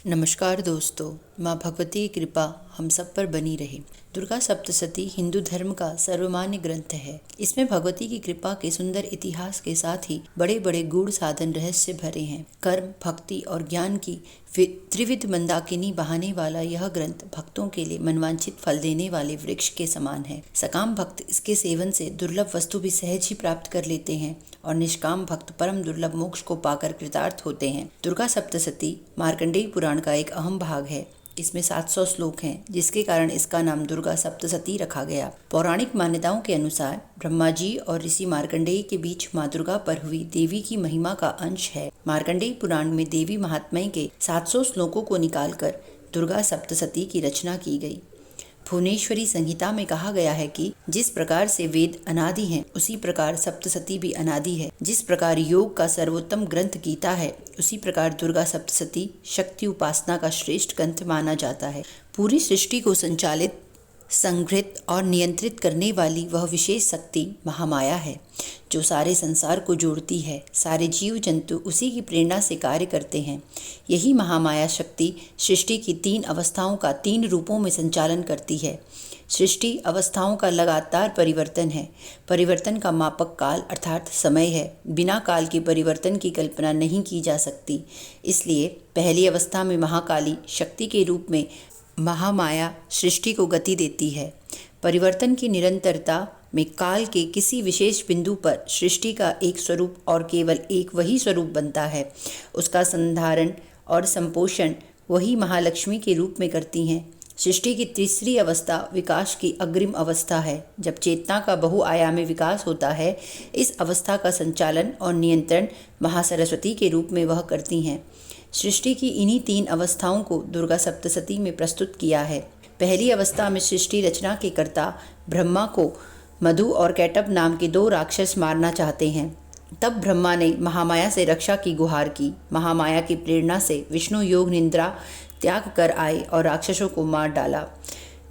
नमस्कार दोस्तों, माँ भगवती की कृपा हम सब पर बनी रहे। दुर्गा सप्तशती हिंदू धर्म का सर्वमान्य ग्रंथ है। इसमें भगवती की कृपा के सुंदर इतिहास के साथ ही बड़े बड़े गूढ़ साधन रहस्य भरे हैं। कर्म, भक्ति और ज्ञान की त्रिविध मंदाकिनी बहाने वाला यह ग्रंथ भक्तों के लिए मनवांछित फल देने वाले वृक्ष के समान है। सकाम भक्त इसके सेवन से दुर्लभ वस्तु भी सहज ही प्राप्त कर लेते हैं और निष्काम भक्त परम दुर्लभ मोक्ष को पाकर कृतार्थ होते हैं। दुर्गा सप्तशती मार्कंडेय पुराण का एक अहम भाग है। इसमें 700 श्लोक हैं, जिसके कारण इसका नाम दुर्गा सप्तशती रखा गया। पौराणिक मान्यताओं के अनुसार ब्रह्मा जी और ऋषि मार्कंडेय के बीच माँ दुर्गा पर हुई देवी की महिमा का अंश है। मार्कंडेय पुराण में देवी महात्म्य के 700 श्लोकों को निकालकर दुर्गा सप्तशती की रचना की गई। भुवनेश्वरी संहिता में कहा गया है कि जिस प्रकार से वेद अनादि हैं, उसी प्रकार सप्तशती भी अनादि है। जिस प्रकार योग का सर्वोत्तम ग्रंथ गीता है, उसी प्रकार दुर्गा सप्तशती शक्ति उपासना का श्रेष्ठ ग्रंथ माना जाता है। पूरी सृष्टि को संचालित, संघृत और नियंत्रित करने वाली वह विशेष शक्ति महामाया है, जो सारे संसार को जोड़ती है। सारे जीव जंतु उसी की प्रेरणा से कार्य करते हैं। यही महामाया शक्ति सृष्टि की 3 अवस्थाओं का 3 रूपों में संचालन करती है। सृष्टि अवस्थाओं का लगातार परिवर्तन है। परिवर्तन का मापक काल अर्थात समय है। बिना काल के परिवर्तन की कल्पना नहीं की जा सकती। इसलिए पहली अवस्था में महाकाली शक्ति के रूप में महामाया सृष्टि को गति देती है। परिवर्तन की निरंतरता में काल के किसी विशेष बिंदु पर सृष्टि का एक स्वरूप और केवल एक वही स्वरूप बनता है। उसका संधारण और संपोषण वही महालक्ष्मी के रूप में करती हैं। सृष्टि की तीसरी अवस्था विकास की अग्रिम अवस्था है, जब चेतना का बहुआयामी विकास होता है। इस अवस्था का संचालन और नियंत्रण महासरस्वती के रूप में वह करती हैं। सृष्टि की इन्हीं 3 अवस्थाओं को दुर्गा सप्तशती में प्रस्तुत किया है। पहली अवस्था में सृष्टि रचना के कर्ता ब्रह्मा को मधु और कैटभ नाम के 2 राक्षस मारना चाहते हैं। तब ब्रह्मा ने महामाया से रक्षा की गुहार की। महामाया की प्रेरणा से विष्णु योग निद्रा त्याग कर आए और राक्षसों को मार डाला।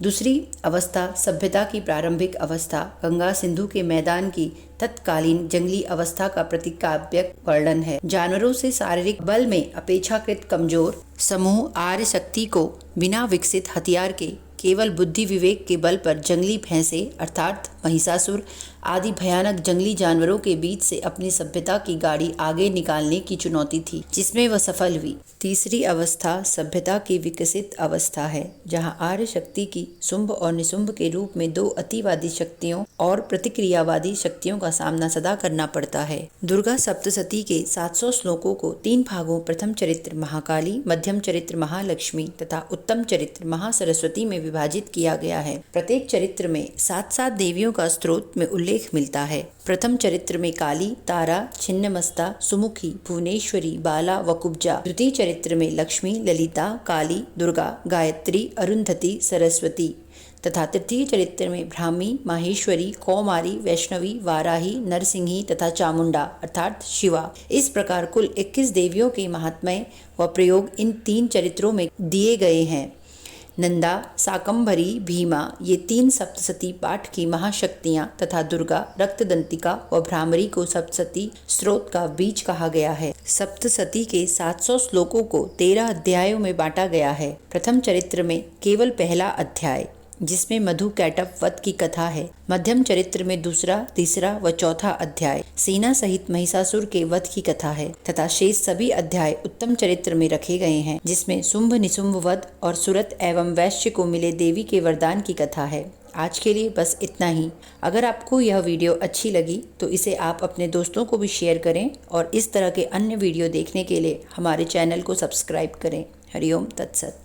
दूसरी अवस्था सभ्यता की प्रारंभिक अवस्था गंगा सिंधु के मैदान की तत्कालीन जंगली अवस्था का प्रतीकात्मक वर्णन है। जानवरों से शारीरिक बल में अपेक्षाकृत कमजोर समूह आर्य शक्ति को बिना विकसित हथियार के केवल बुद्धि विवेक के बल पर जंगली भैंसे अर्थात महिषासुर आदि भयानक जंगली जानवरों के बीच से अपनी सभ्यता की गाड़ी आगे निकालने की चुनौती थी, जिसमें वह सफल हुई। तीसरी अवस्था सभ्यता की विकसित अवस्था है, जहां आर्य शक्ति की शुंभ और निशुंभ के रूप में 2 अतिवादी शक्तियों और प्रतिक्रियावादी शक्तियों का सामना सदा करना पड़ता है। दुर्गा सप्तशती के 700 श्लोकों को 3 भागों प्रथम चरित्र महाकाली, मध्यम चरित्र महालक्ष्मी तथा उत्तम चरित्र महासरस्वती में विभाजित किया गया है। प्रत्येक चरित्र में 7 देवियों का स्त्रोत में उल्लेख मिलता है। प्रथम चरित्र में काली, तारा, छिन्नमस्ता, सुमुखी, भुवनेश्वरी, बाला व कुब्जा। द्वितीय चरित्र में लक्ष्मी, ललिता, काली, दुर्गा, गायत्री, अरुंधति, सरस्वती तथा तृतीय चरित्र में ब्राह्मी, माहेश्वरी, कौमारी, वैष्णवी, वाराही, नरसिंही तथा चामुंडा अर्थात शिवा। इस प्रकार कुल 21 देवियों के महात्म्य व प्रयोग इन 3 चरित्रों में दिए गए हैं। नंदा, शाकंभरी, भीमा ये 3 सप्तशती पाठ की महाशक्तियाँ तथा दुर्गा, रक्तदंतिका व भ्रामरी को सप्तशती स्रोत का बीज कहा गया है। सप्तशती के 700 श्लोकों को 13 अध्यायों में बांटा गया है। प्रथम चरित्र में केवल पहला अध्याय, जिसमें मधु कैटभ वध की कथा है। मध्यम चरित्र में दूसरा, तीसरा व चौथा अध्याय सेना सहित महिषासुर के वध की कथा है तथा शेष सभी अध्याय उत्तम चरित्र में रखे गए हैं, जिसमें शुंभ निशुंभ वध और सुरत एवं वैश्य को मिले देवी के वरदान की कथा है। आज के लिए बस इतना ही। अगर आपको यह वीडियो अच्छी लगी तो इसे आप अपने दोस्तों को भी शेयर करें और इस तरह के अन्य वीडियो देखने के लिए हमारे चैनल को सब्सक्राइब करें। हरिओम तत्सत।